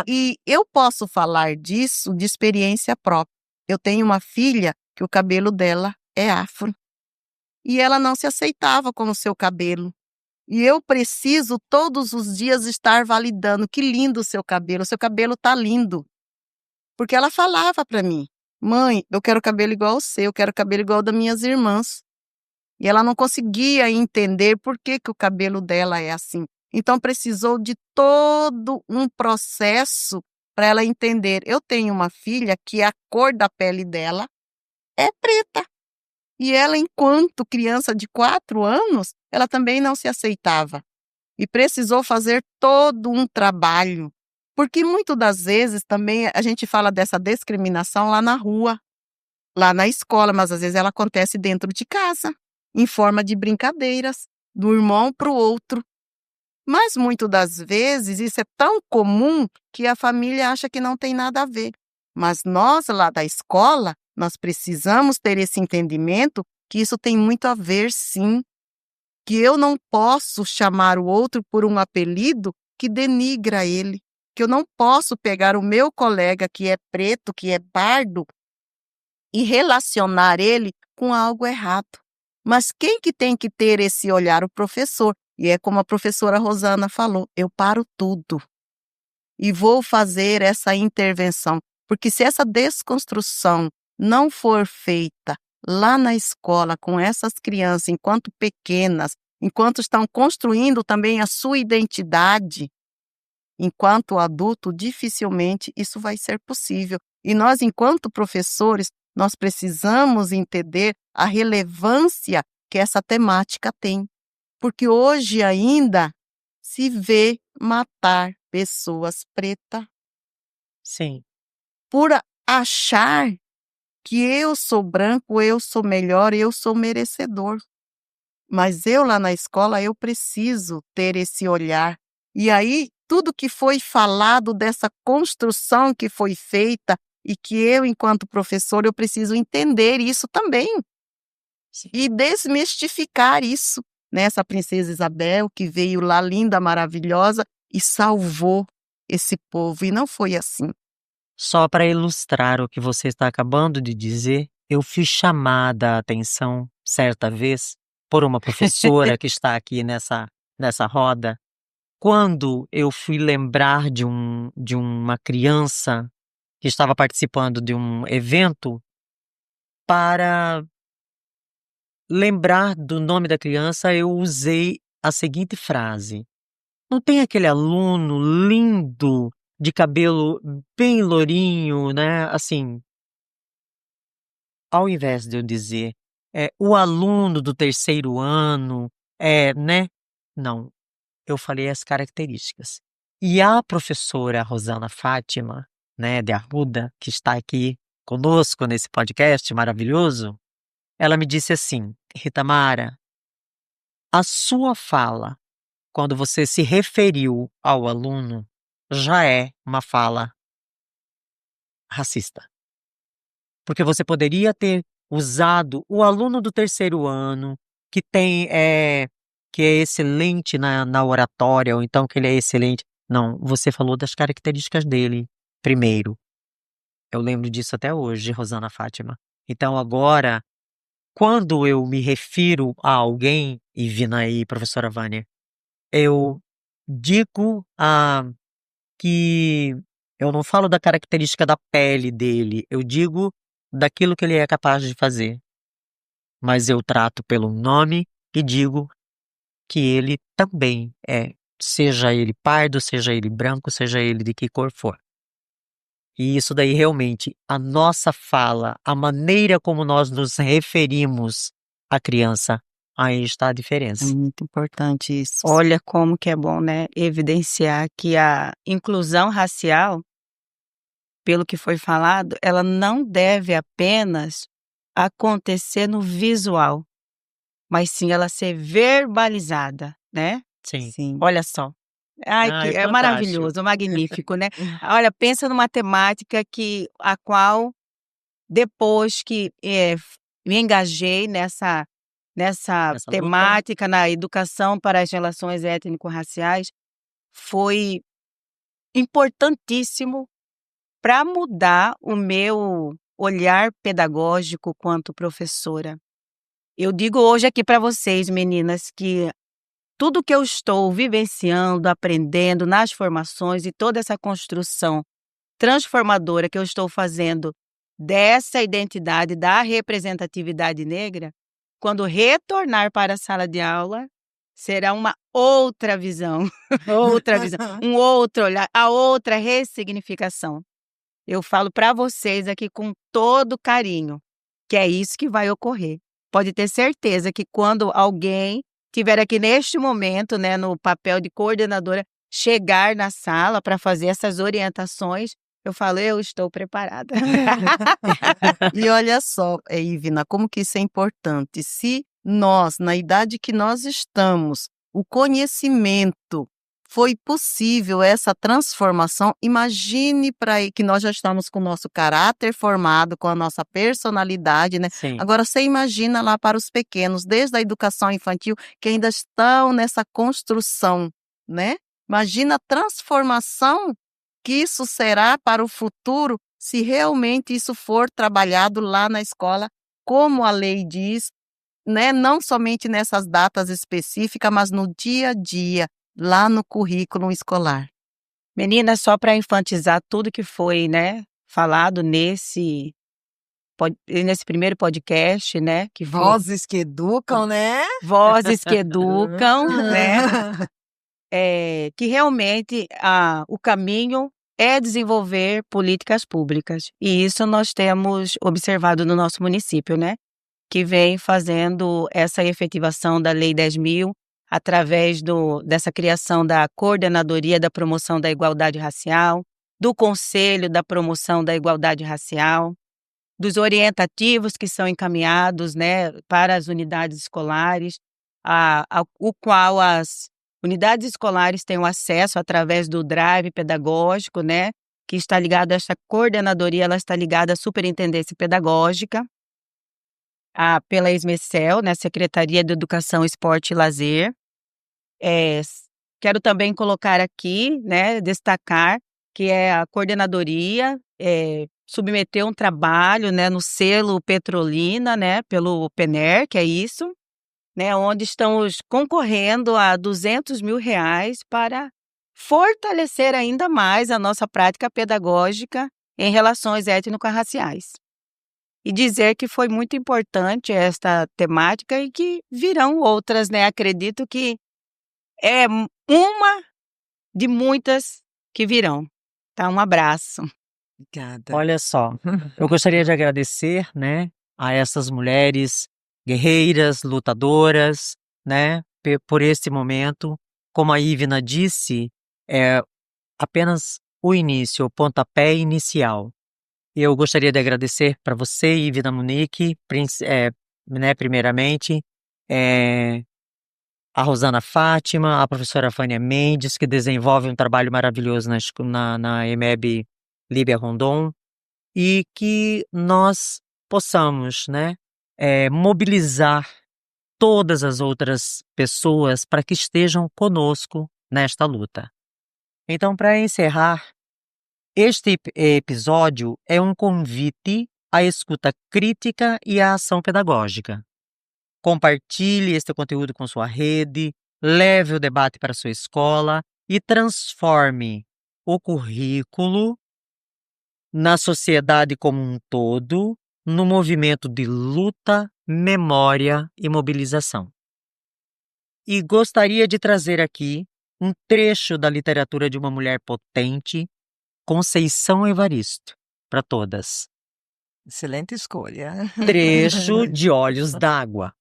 E eu posso falar disso de experiência própria. Eu tenho uma filha que o cabelo dela é afro e ela não se aceitava com o seu cabelo. E eu preciso todos os dias estar validando: que lindo o seu cabelo tá lindo. Porque ela falava para mim: mãe, eu quero cabelo igual ao seu, eu quero cabelo igual ao das minhas irmãs. E ela não conseguia entender por que o cabelo dela é assim. Então precisou de todo um processo para ela entender. Eu tenho uma filha que a cor da pele dela é preta. E ela, enquanto criança de 4 anos, ela também não se aceitava. E precisou fazer todo um trabalho. Porque muitas das vezes também a gente fala dessa discriminação lá na rua, lá na escola, mas às vezes ela acontece dentro de casa, em forma de brincadeiras, do irmão para o outro. Mas muitas das vezes isso é tão comum que a família acha que não tem nada a ver. Mas nós lá da escola, nós precisamos ter esse entendimento que isso tem muito a ver, sim. Que eu não posso chamar o outro por um apelido que denigra ele. Que eu não posso pegar o meu colega que é preto, que é pardo, e relacionar ele com algo errado. Mas quem que tem que ter esse olhar? O professor. E é como a professora Rosana falou: eu paro tudo e vou fazer essa intervenção. Porque se essa desconstrução não for feita lá na escola com essas crianças, enquanto pequenas, enquanto estão construindo também a sua identidade, enquanto adulto, dificilmente isso vai ser possível. E nós, enquanto professores, nós precisamos entender a relevância que essa temática tem. Porque hoje ainda se vê matar pessoas pretas Sim, por achar que eu sou branco, eu sou melhor, eu sou merecedor. Mas eu lá na escola, eu preciso ter esse olhar. E aí, tudo que foi falado dessa construção que foi feita e que eu, enquanto professor, eu preciso entender isso também sim. e desmistificar isso. Essa princesa Isabel que veio lá linda, maravilhosa e salvou esse povo. E não foi assim. Só para ilustrar o que você está acabando de dizer, eu fui chamada a atenção certa vez por uma professora que está aqui nessa roda, quando eu fui lembrar de uma criança que estava participando de um evento, para lembrar do nome da criança, eu usei a seguinte frase: não tem aquele aluno lindo, de cabelo bem lourinho, né, assim, ao invés de eu dizer, o aluno do 3º ano, né, não, eu falei as características. E a professora Rosana Fátima, né, de Arruda, que está aqui conosco nesse podcast maravilhoso, ela me disse assim: Ritamara, a sua fala, quando você se referiu ao aluno, já é uma fala racista. Porque você poderia ter usado o aluno do terceiro ano, que que é excelente na oratória, ou então que ele é excelente. Não, você falou das características dele primeiro. Eu lembro disso até hoje, Rosana Fátima. Então agora, quando eu me refiro a alguém, e Vina e professora Vânia, eu digo que eu não falo da característica da pele dele, eu digo daquilo que ele é capaz de fazer. Mas eu trato pelo nome e digo que ele também é, seja ele pardo, seja ele branco, seja ele de que cor for. E isso daí realmente, a nossa fala, a maneira como nós nos referimos à criança, aí está a É diferença. muito importante isso. Olha como que é bom, né, evidenciar que a inclusão racial, pelo que foi falado, ela não deve apenas acontecer no visual, mas sim ela ser verbalizada, né? Sim. Sim. Olha só. Ai, que Ai, é fantástico. maravilhoso, magnífico, né? Olha, pensa numa temática a qual depois que me engajei nessa Nessa luta. temática na educação para as relações étnico-raciais, foi importantíssimo para mudar o meu olhar pedagógico quanto professora. Eu digo hoje aqui para vocês, meninas, que tudo que eu estou vivenciando, aprendendo nas formações e toda essa construção transformadora que eu estou fazendo dessa identidade, da representatividade negra, quando retornar para a sala de aula, será uma outra visão, outra visão, um outro olhar, a outra ressignificação. Eu falo para vocês aqui com todo carinho que é isso que vai ocorrer. Pode ter certeza que quando alguém tiver aqui neste momento, né, no papel de coordenadora, chegar na sala para fazer essas orientações, eu falo, eu estou preparada. E olha só, Ivna, como que isso é importante. Se nós, na idade que nós estamos, o conhecimento foi possível essa transformação, imagine para aí que nós já estamos com o nosso caráter formado, com a nossa personalidade, né? Sim. Agora você imagina lá para os pequenos, desde a educação infantil, que ainda estão nessa construção, né? Imagina a transformação que isso será para o futuro, se realmente isso for trabalhado lá na escola, como a lei diz, né? Não somente nessas datas específicas, mas no dia a dia, lá no currículo escolar. Meninas, só para enfatizar tudo que foi, né, falado nesse primeiro podcast, né, que foi Vozes que educam, né? Vozes que Educam, né? Que realmente o caminho é desenvolver políticas públicas. E isso nós temos observado no nosso município, né? Que vem fazendo essa efetivação da Lei 10.000 através dessa criação da Coordenadoria da Promoção da Igualdade Racial, do Conselho da Promoção da Igualdade Racial, dos orientativos que são encaminhados, né, para as unidades escolares, o qual as unidades escolares têm o acesso através do drive pedagógico, né, que está ligado a essa coordenadoria, ela está ligada à superintendência pedagógica, pela SMECEL, né, Secretaria de Educação, Esporte e Lazer. Quero também colocar aqui, né, destacar que a coordenadoria submeteu um trabalho, né, no selo Petrolina, né, pelo PENER, que é isso, né, onde estamos concorrendo a R$200 mil para fortalecer ainda mais a nossa prática pedagógica em relações étnico-raciais. E dizer que foi muito importante esta temática e que virão outras, né? Acredito que é uma de muitas que virão. Tá? Um abraço. Obrigada. Olha só, eu gostaria de agradecer, né, a essas mulheres guerreiras, lutadoras, né, por esse momento. Como a Ivna disse, apenas o início, o pontapé inicial. Eu gostaria de agradecer para você, Ivy Monique, primeiramente, a Rosana Fátima, a professora Fânia Mendes, que desenvolve um trabalho maravilhoso na EMEB Líbia Rondon, e que nós possamos, né, mobilizar todas as outras pessoas para que estejam conosco nesta luta. Então, para encerrar, este episódio é um convite à escuta crítica e à ação pedagógica. Compartilhe este conteúdo com sua rede, leve o debate para sua escola e transforme o currículo na sociedade como um todo, no movimento de luta, memória e mobilização. E gostaria de trazer aqui um trecho da literatura de uma mulher potente, Conceição Evaristo, para todas. Excelente escolha. Trecho de Olhos d'Água.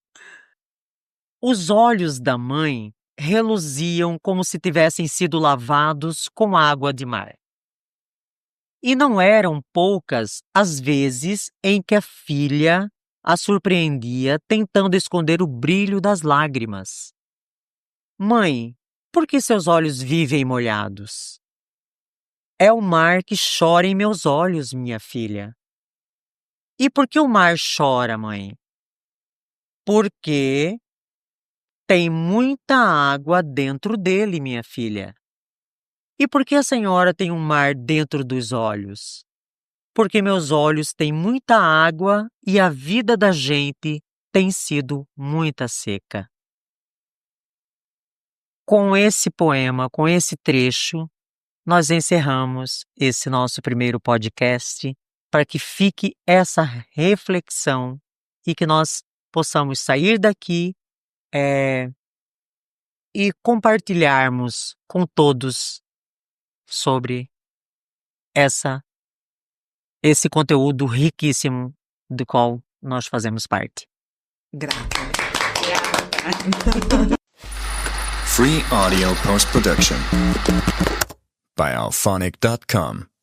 Os olhos da mãe reluziam como se tivessem sido lavados com água de mar. E não eram poucas as vezes em que a filha a surpreendia tentando esconder o brilho das lágrimas. Mãe, por que seus olhos vivem molhados? É o mar que chora em meus olhos, minha filha. E por que o mar chora, mãe? Porque tem muita água dentro dele, minha filha. E por que a senhora tem um mar dentro dos olhos? Porque meus olhos têm muita água e a vida da gente tem sido muita seca. Com esse poema, com esse trecho, nós encerramos esse nosso primeiro podcast para que fique essa reflexão e que nós possamos sair daqui e compartilharmos com todos sobre esse conteúdo riquíssimo do qual nós fazemos parte. Grata. Free audio post-production by alphonic.com.